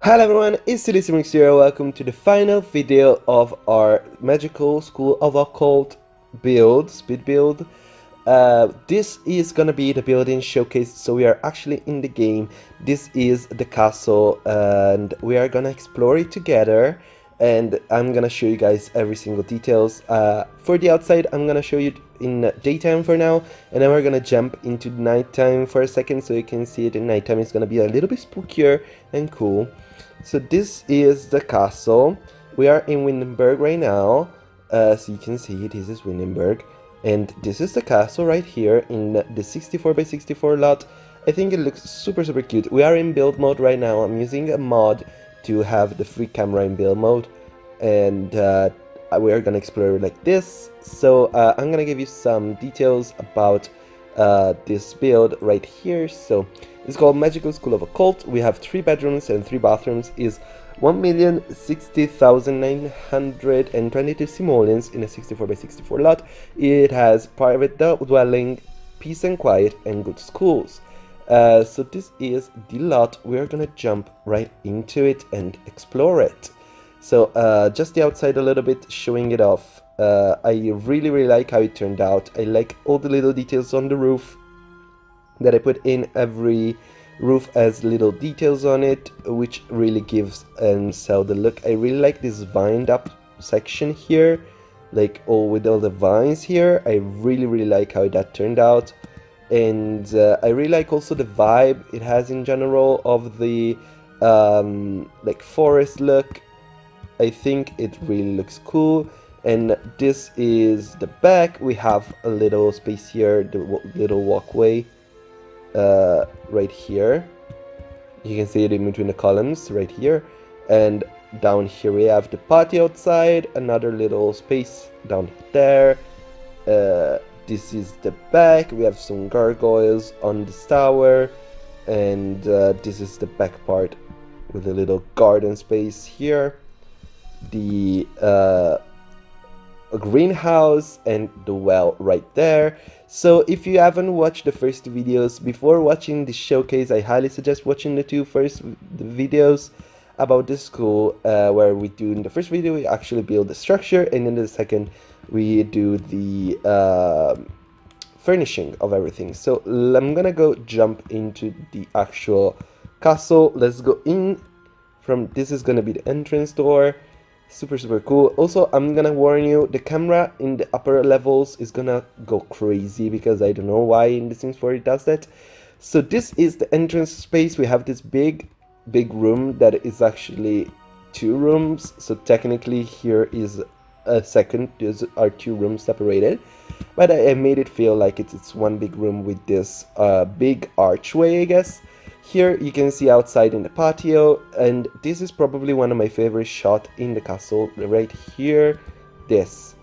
Hello everyone, it's Simmuz here. Welcome to the final video of our Magical School of Occult build, speed build. This is gonna be the building showcase, so we are actually in the game. This is the castle and we are gonna explore it together, and I'm gonna show you guys every single details. For the outside, I'm gonna show you in daytime for now, and then we're gonna jump into nighttime for a second so you can see it in nighttime. It's gonna be a little bit spookier and cool. So this is the castle. We are in Windenburg right now. So you can see this is Windenburg. And this is the castle right here in the 64 by 64 lot. I think it looks super cute. We are in build mode right now. I'm using a mod to have the free camera in build mode. And we are gonna explore like this. So I'm gonna give you some details about this build right here. So it's called Magical School of Occult. We have 3 bedrooms and 3 bathrooms. Is 1,060,922 simoleons in a 64 by 64 lot. It has private dwelling, peace and quiet, and good schools. So this is the lot. We're gonna jump right into it and explore it. So just the outside a little bit, showing it off. I really like how it turned out. I like all the little details on the roof that I put in. Every roof has little details on it, which really gives and sell the look. I really like this vined up section here, like all with all the vines here. I really like how that turned out, and I really like also the vibe it has in general of the like forest look. I think it really looks cool. And this is the back. We have a little space here, the little walkway right here. You can see it in between the columns right here, and down here we have the patio outside, another little space down there. This is the back. We have some gargoyles on this tower, and this is the back part with a little garden space here, the greenhouse, and the well right there. So if you haven't watched the first videos before watching the showcase, I highly suggest watching the 2 first videos about the school, where we do in the first video we actually build the structure, and in the second we do the furnishing of everything. So I'm gonna go jump into the actual castle. Let's go in from this. Is gonna be the entrance door. Super cool. Also, I'm gonna warn you, the camera in the upper levels is gonna go crazy because I don't know why in the Sims 4 it does that. So this is the entrance space. We have this big room that is actually 2 rooms. So technically here is a second. These are 2 rooms separated, but I made it feel like it's one big room with this big archway, I guess. Here you can see outside in the patio, and this is probably one of my favorite shots in the castle right here. This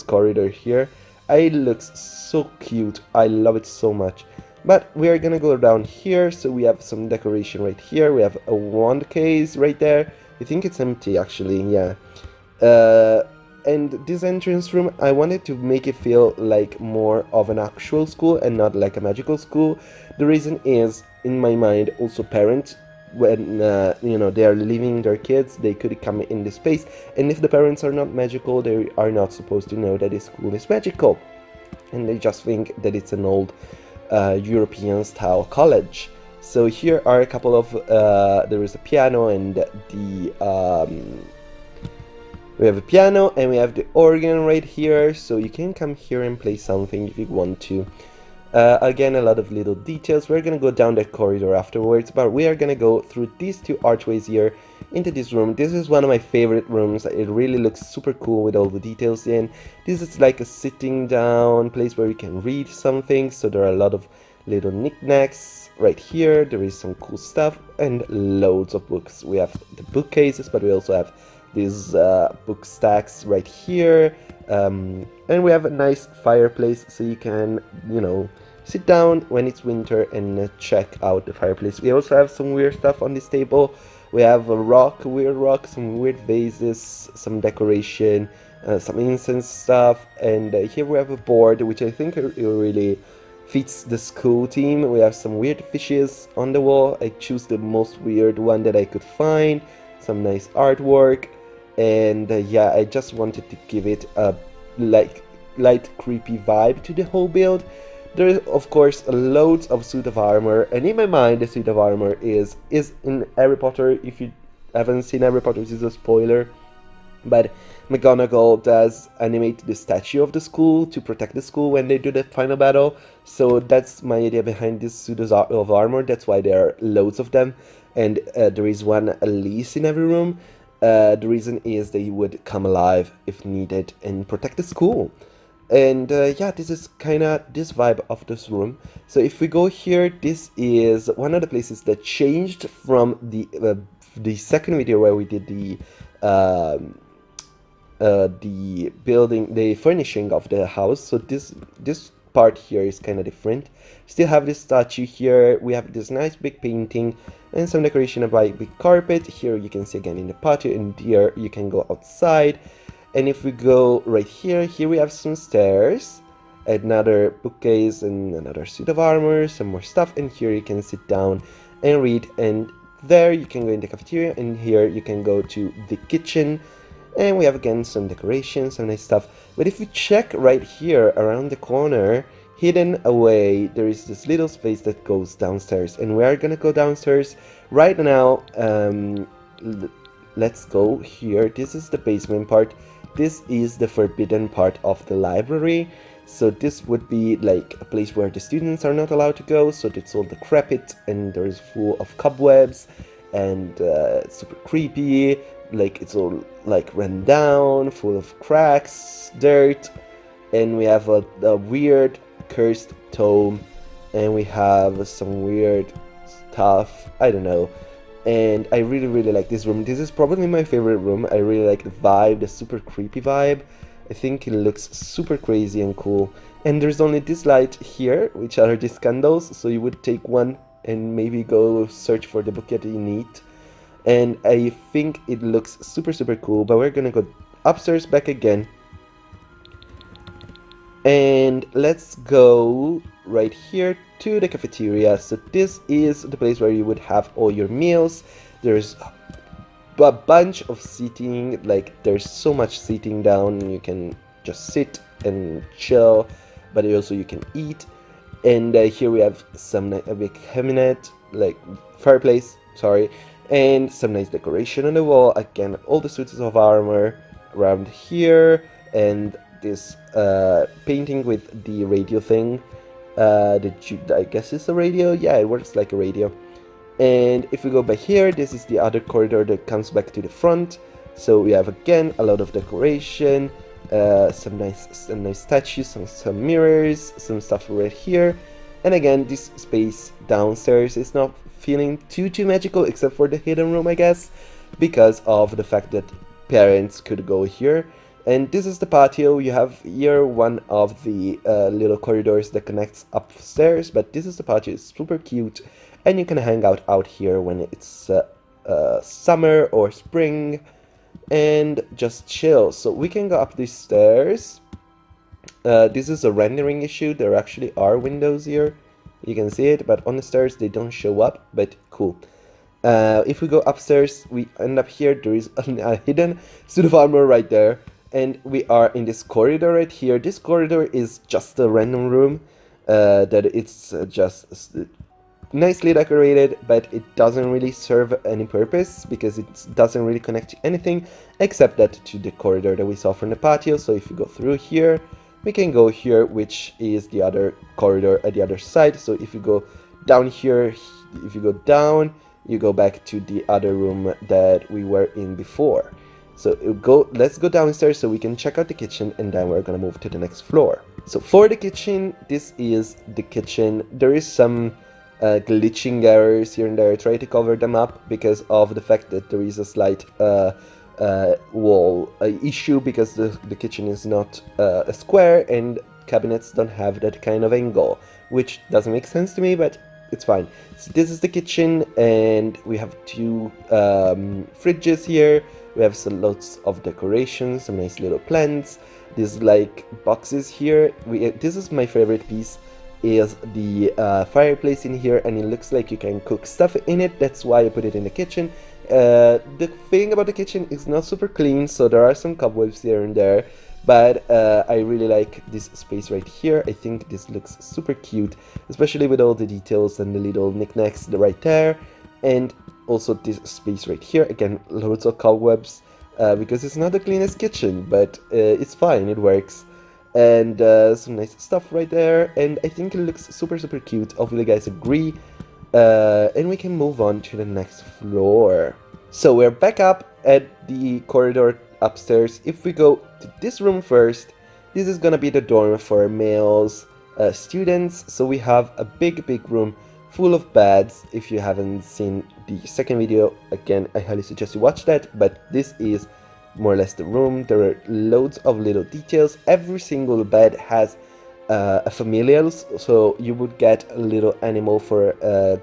corridor here, it looks so cute. I love it so much. But we are gonna go down here. So we have some decoration right here. We have a wand case right there. I think it's empty actually, yeah. And this entrance room, I wanted to make it feel like more of an actual school and not like a magical school. The reason is, in my mind, also parents, when you know, they are leaving their kids, they could come in this space, and if the parents are not magical, they are not supposed to know that this school is magical, and they just think that it's an old European style college. So here are a couple of there is a piano, and the we have a piano, and we have the organ right here, so you can come here and play something if you want to. Again, a lot of little details. We're gonna go down that corridor afterwards, but we are gonna go through these 2 archways here into this room. This is one of my favorite rooms. It really looks super cool with all the details in. This is like a sitting down place where you can read something, so there are a lot of little knickknacks right here. There is some cool stuff and loads of books. We have the bookcases, but we also have these book stacks right here, and we have a nice fireplace, so you can, you know, sit down when it's winter and check out the fireplace. We also have some weird stuff on this table. We have a weird rock, some weird vases, some decoration, some incense stuff, and here we have a board which I think really fits the school theme. We have some weird fishes on the wall. I choose the most weird one that I could find. Some nice artwork, and yeah, I just wanted to give it a light creepy vibe to the whole build. There is of course loads of suit of armor, and in my mind the suit of armor is in Harry Potter. If you haven't seen Harry Potter, this is a spoiler, but McGonagall does animate the statue of the school to protect the school when they do the final battle. So that's my idea behind this suit of armor. That's why there are loads of them, and there is one at least in every room. The reason is they would come alive if needed and protect the school. And yeah, this is kind of this vibe of this room. So if we go here, this is one of the places that changed from the second video where we did the building, the furnishing of the house. So this part here is kind of different. Still have this statue here. We have this nice big painting and some decoration of a big carpet. Here you can see again in the patio, and here you can go outside. And if we go right here, we have some stairs, another bookcase and another suit of armor, some more stuff, and here you can sit down and read, and there you can go in the cafeteria, and here you can go to the kitchen, and we have again some decorations, some nice stuff. But if you check right here around the corner, hidden away, there is this little space that goes downstairs, and we are gonna go downstairs right now. Let's go here. This is the basement part. This is the forbidden part of the library. So this would be like a place where the students are not allowed to go. So it's all decrepit and there is full of cobwebs and super creepy. Like it's all like run down, full of cracks, dirt, and we have a weird cursed tome, and we have some weird stuff. I don't know. And I really like this room. This is probably my favorite room. I really like the vibe, the super creepy vibe. I think it looks super crazy and cool. And there's only this light here, which are these candles, so you would take one and maybe go search for the book that you need. And I think it looks super cool, but we're gonna go upstairs back again. And let's go right here to the cafeteria. So this is the place where you would have all your meals. There's a bunch of seating, like there's so much seating down. You can just sit and chill, but also you can eat. And here we have a big cabinet, like fireplace, sorry, and some nice decoration on the wall. Again, all the suits of armor around here, and this painting with the radio thing. I guess it's a radio. Yeah, it works like a radio. And if we go back here, this is the other corridor that comes back to the front. So we have again a lot of decoration, some nice statues, some mirrors, some stuff right here. And again, this space downstairs is not feeling too magical, except for the hidden room, I guess, because of the fact that parents could go here. And this is the patio. You have here one of the little corridors that connects upstairs, but this is the patio. It's super cute, and you can hang out here when it's summer or spring and just chill. So we can go up these stairs. This is a rendering issue. There actually are windows here. You can see it, but on the stairs they don't show up, but cool. If we go upstairs, we end up here. There is a hidden suit of armor right there. And we are in this corridor right here. This corridor is just a random room that it's just nicely decorated, but it doesn't really serve any purpose because it doesn't really connect to anything except that to the corridor that we saw from the patio. So if you go through here, we can go here, which is the other corridor at the other side. So if you go down here, if you go down, you go back to the other room that we were in before. So let's go downstairs so we can check out the kitchen, and then we're gonna move to the next floor. So for the kitchen, this is the kitchen. There is some glitching errors here and there. I try to cover them up because of the fact that there is a slight wall issue, because the kitchen is not a square and cabinets don't have that kind of angle, which doesn't make sense to me, but it's fine. So this is the kitchen, and we have two fridges here. We have some lots of decorations, some nice little plants. These like boxes here. This is my favorite piece. is the fireplace in here, and it looks like you can cook stuff in it. That's why I put it in the kitchen. The thing about the kitchen is not super clean, so there are some cobwebs here and there, but I really like this space right here. I think this looks super cute, especially with all the details and the little knickknacks right there, and also this space right here. Again, loads of cobwebs, because it's not the cleanest kitchen, but it's fine, it works. And some nice stuff right there, and I think it looks super cute. Hopefully you guys agree, and we can move on to the next floor. So we're back up at the corridor upstairs. If we go to this room first, this is gonna be the dorm for males students. So we have a big room full of beds. If you haven't seen the second video, again, I highly suggest you watch that, but this is more or less the room. There are loads of little details. Every single bed has a familial, so you would get a little animal for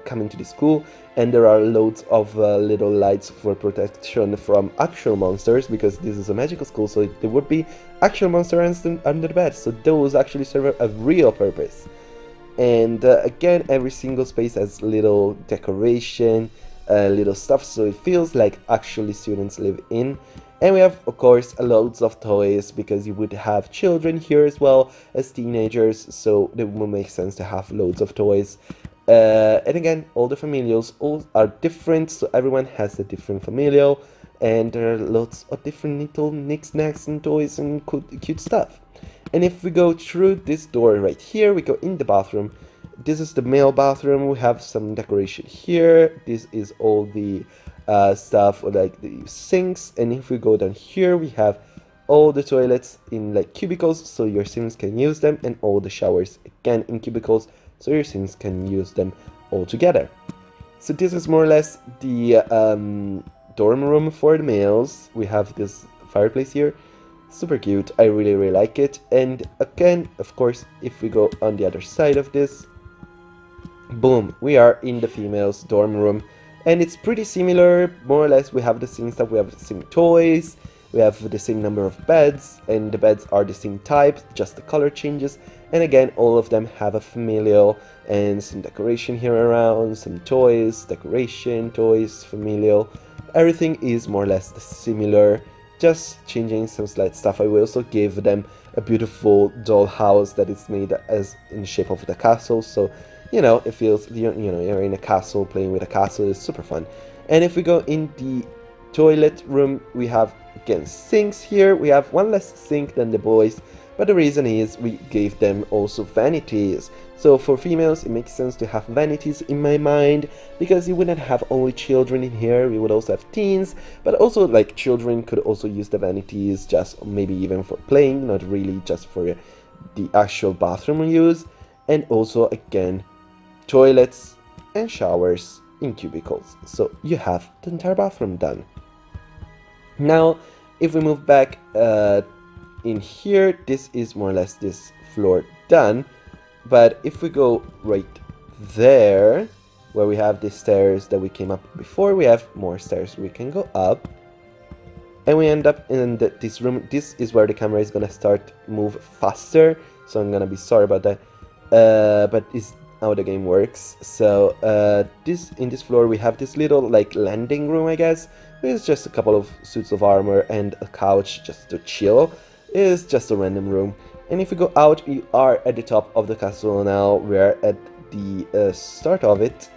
coming to the school, and there are loads of little lights for protection from actual monsters, because this is a magical school, so there would be actual monsters under the bed, so those actually serve a real purpose. And again, every single space has little decoration, little stuff, so it feels like actually students live in. And we have, of course, loads of toys, because you would have children here as well as teenagers, so it would make sense to have loads of toys. And again, all the familials all are different, so everyone has a different familial, and there are lots of different little knickknacks and toys and cute stuff. And if we go through this door right here, we go in the bathroom. This is the male bathroom. We have some decoration here. This is all the stuff like the sinks, and if we go down here, we have all the toilets in like cubicles, so your sims can use them, and all the showers again in cubicles, so your sims can use them all together. So this is more or less the dorm room for the males. We have this fireplace here, super cute. I really like it. And again, of course, if we go on the other side of this, boom, we are in the females dorm room. And it's pretty similar, more or less. We have the same stuff, we have the same toys, we have the same number of beds, and the beds are the same type, just the color changes. And again, all of them have a familial and some decoration here around, some toys, decoration, toys, familial. Everything is more or less similar, just changing some slight stuff. I will also give them a beautiful dollhouse that is made as in the shape of the castle, so you know, it feels, you know, you're in a castle, playing with a castle is super fun. And if we go in the toilet room, we have, again, sinks here. We have one less sink than the boys, but the reason is we gave them also vanities. So for females, it makes sense to have vanities in my mind, because you wouldn't have only children in here, we would also have teens, but also like children could also use the vanities, just maybe even for playing, not really just for the actual bathroom use. And also, again, toilets and showers in cubicles, so you have the entire bathroom done. Now if we move back in here, this is more or less this floor done, but if we go right there where we have the stairs that we came up before, we have more stairs we can go up, and we end up in this room. This is where the camera is gonna start move faster, so I'm gonna be sorry about that, but it's how the game works. So in this floor we have this little like landing room, I guess. It's just a couple of suits of armor and a couch just to chill. It's just a random room. And if we go out, we are at the top of the castle now. We're at the start of it.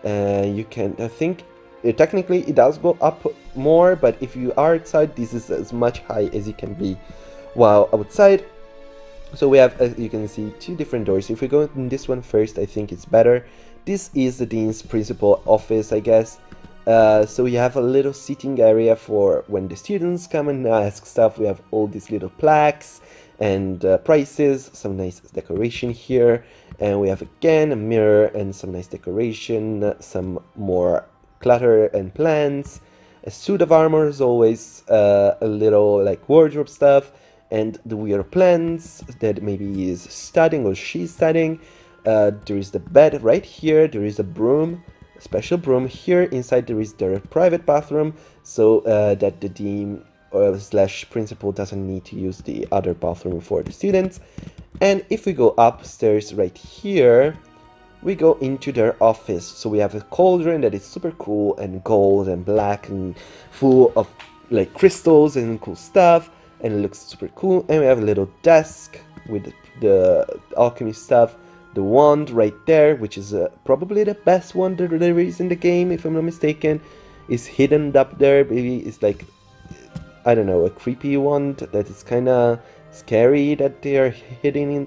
You can, I think, technically it does go up more, but if you are outside, this is as much high as you can be while outside. So we have, as you can see, two different doors. If we go in this one first, I think it's better. This is the dean's principal office, I guess. So we have a little seating area for when the students come and ask stuff. We have all these little plaques and prices, some nice decoration here. And we have again a mirror and some nice decoration, some more clutter and plants. A suit of armor as always, a little like wardrobe stuff. And the weird plants that maybe he is studying or she's studying. There is the bed right here. There is a broom, a special broom here. Inside there is their private bathroom, so that the dean slash principal doesn't need to use the other bathroom for the students. And if we go upstairs right here, we go into their office. So we have a cauldron that is super cool and gold and black and full of like crystals and cool stuff, and it looks super cool. And we have a little desk with the alchemy stuff, the wand right there, which is probably the best wand that there is in the game, if I'm not mistaken, is hidden up there. Maybe it's like, I don't know, a creepy wand that is kind of scary that they are hidden in.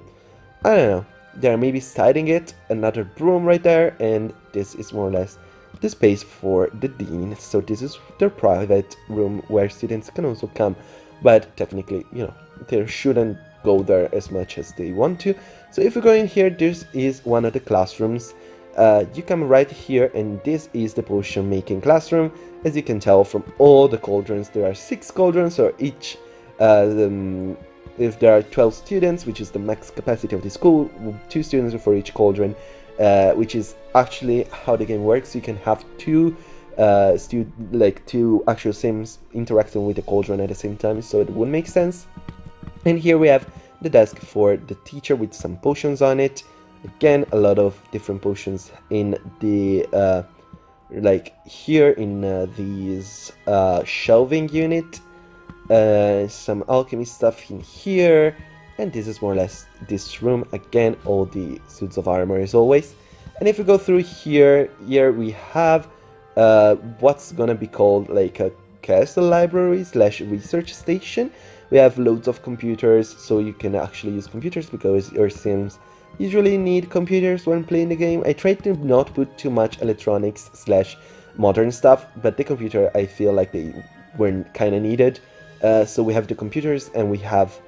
I don't know. They are maybe hiding it. Another broom right there, and this is more or less the space for the dean. So this is their private room where students can also come, but technically, you know, they shouldn't go there as much as they want to. So if we go in here, this is one of the classrooms. You come right here, and this is the potion making classroom. As you can tell from all the cauldrons, there are 6 cauldrons, or each if there are 12 students, which is the max capacity of the school, 2 students for each cauldron, which is actually how the game works. You can have 2 actual sims interacting with the cauldron at the same time, so it would make sense. And here we have the desk for the teacher with some potions on it. Again, a lot of different potions in the like here in these shelving unit. Some alchemy stuff in here, and this is more or less this room. Again, all the suits of armor as always. And if we go through here we have what's gonna be called like a castle library slash research station. We have loads of computers, so you can actually use computers because your sims usually need computers when playing the game. I tried to not put too much electronics slash modern stuff, but the computer, I feel like they weren't kind of needed. So we have the computers, and we have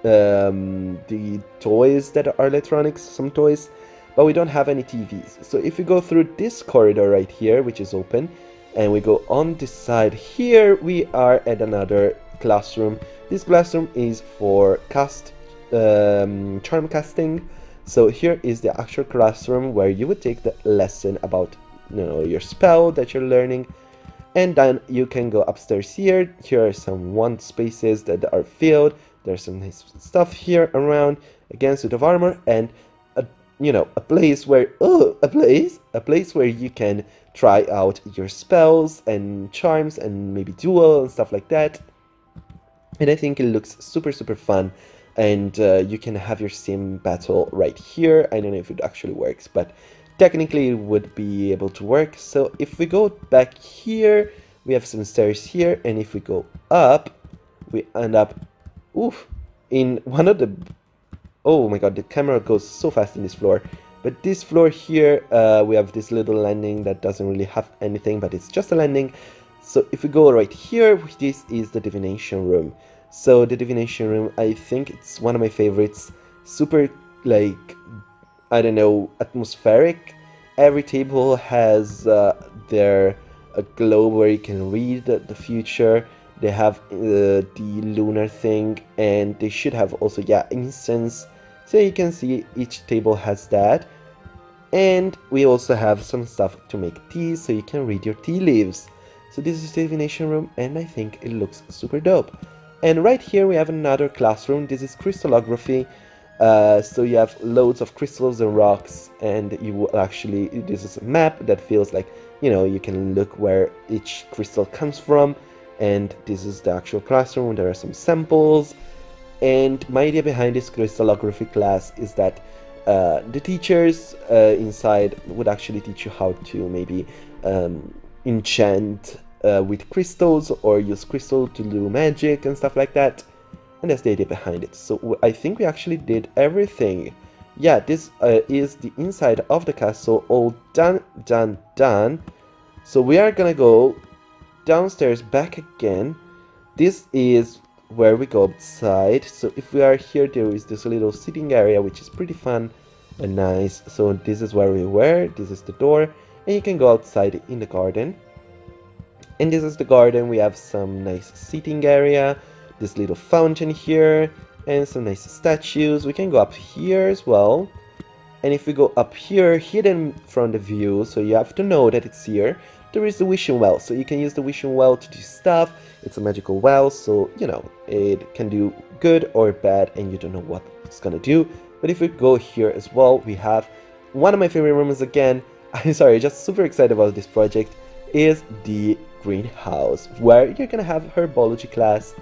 the toys that are electronics, some toys, but we don't have any TVs. So if we go through this corridor right here, which is open, and we go on this side here, we are at another classroom. This classroom is for charm casting. So here is the actual classroom where you would take the lesson about, you know, your spell that you're learning. And then you can go upstairs here. Here are some wand spaces that are filled. There's some nice stuff here around. Again, suit of armor, and a place where a place where you can try out your spells and charms and maybe duel and stuff like that. And I think it looks super fun. And you can have your sim battle right here. I don't know if it actually works, but technically it would be able to work. So if we go back here, we have some stairs here, and if we go up, we end up in one of the, oh my god, the camera goes so fast in this floor. But this floor here, we have this little landing that doesn't really have anything, but it's just a landing. So if we go right here, this is the Divination Room. So the Divination Room, I think it's one of my favorites. Super, like, I don't know, atmospheric. Every table has their globe where you can read the future. They have the lunar thing, and they should have also, yeah, incense. So you can see each table has that. And we also have some stuff to make tea, so you can read your tea leaves. So this is the Divination Room, and I think it looks super dope. And right here we have another classroom. This is crystallography. So you have loads of crystals and rocks, and you will actually, this is a map that feels like, you know, you can look where each crystal comes from. And this is the actual classroom. There are some samples. And my idea behind this crystallography class is that the teachers inside would actually teach you how to maybe enchant with crystals, or use crystal to do magic and stuff like that. And that's the idea behind it. So I think we actually did everything. Yeah, this is the inside of the castle, all done. So we are gonna go downstairs back again. This is where we go outside. So if we are here, there is this little sitting area, which is pretty fun and nice. So this is where we were. This is the door, and you can go outside in the garden. And this is the garden. We have some nice seating area, this little fountain here, and some nice statues. We can go up here as well. And if we go up here, hidden from the view, so you have to know that it's here, there is the wishing well. So you can use the wishing well to do stuff. It's a magical well, so you know, it can do good or bad, and you don't know what it's gonna do. But if we go here as well, we have one of my favorite rooms again. I'm sorry, just super excited about this project, is the greenhouse, where you're gonna have herbology class.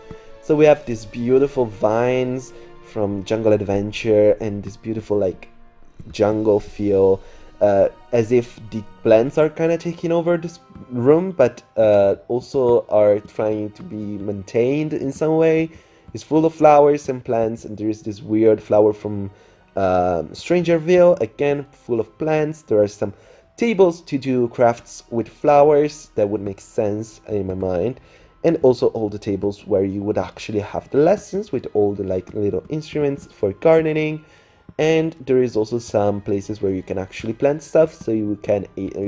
So we have these beautiful vines from Jungle Adventure and this beautiful like jungle feel, as if the plants are kind of taking over this room, but also are trying to be maintained in some way. It's full of flowers and plants, and there is this weird flower from Strangerville, again full of plants. There are some tables to do crafts with flowers that would make sense in my mind, and also all the tables where you would actually have the lessons with all the like little instruments for gardening. And there is also some places where you can actually plant stuff, so you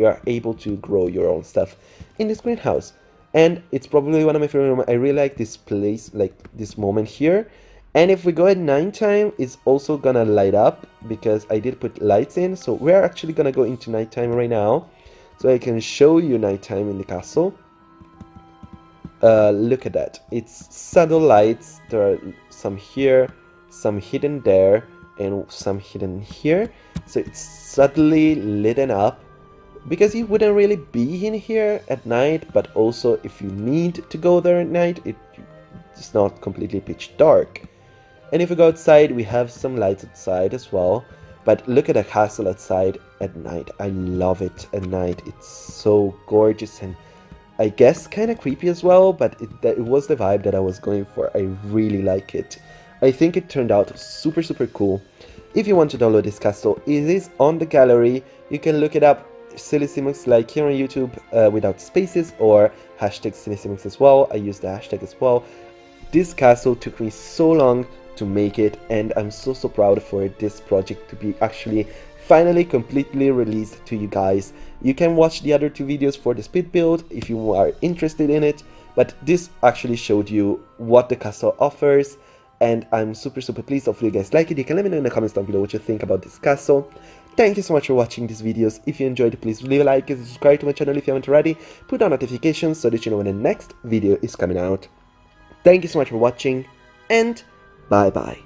are able to grow your own stuff in this greenhouse. And it's probably one of my favorite moments. I really like this place, like this moment here. And if we go at nighttime, it's also gonna light up because I did put lights in. So we're actually gonna go into nighttime right now, so I can show you nighttime in the castle. Look at that. It's subtle lights. There are some here, some hidden there, and some hidden here. So it's subtly lit up because you wouldn't really be in here at night, but also if you need to go there at night, it's not completely pitch dark. And if we go outside, we have some lights outside as well. But look at the castle outside at night. I love it at night. It's so gorgeous and I guess kind of creepy as well, but it was the vibe that I was going for. I really like it. I think it turned out super cool. If you want to download this castle, it is on the gallery. You can look it up, Silly Simmuz, like here on YouTube, without spaces, or hashtag Silly Simmuz as well. I use the hashtag as well. This castle took me so long to make it, and I'm so proud for this project to be actually finally completely released to you guys. You can watch the other two videos for the speed build if you are interested in it, but this actually showed you what the castle offers, and I'm super pleased. Hopefully you guys like it. You can let me know in the comments down below what you think about this castle. Thank you so much for watching these videos. If you enjoyed, please leave a like and subscribe to my channel if you haven't already. Put on notifications so that you know when the next video is coming out. Thank you so much for watching, and bye bye.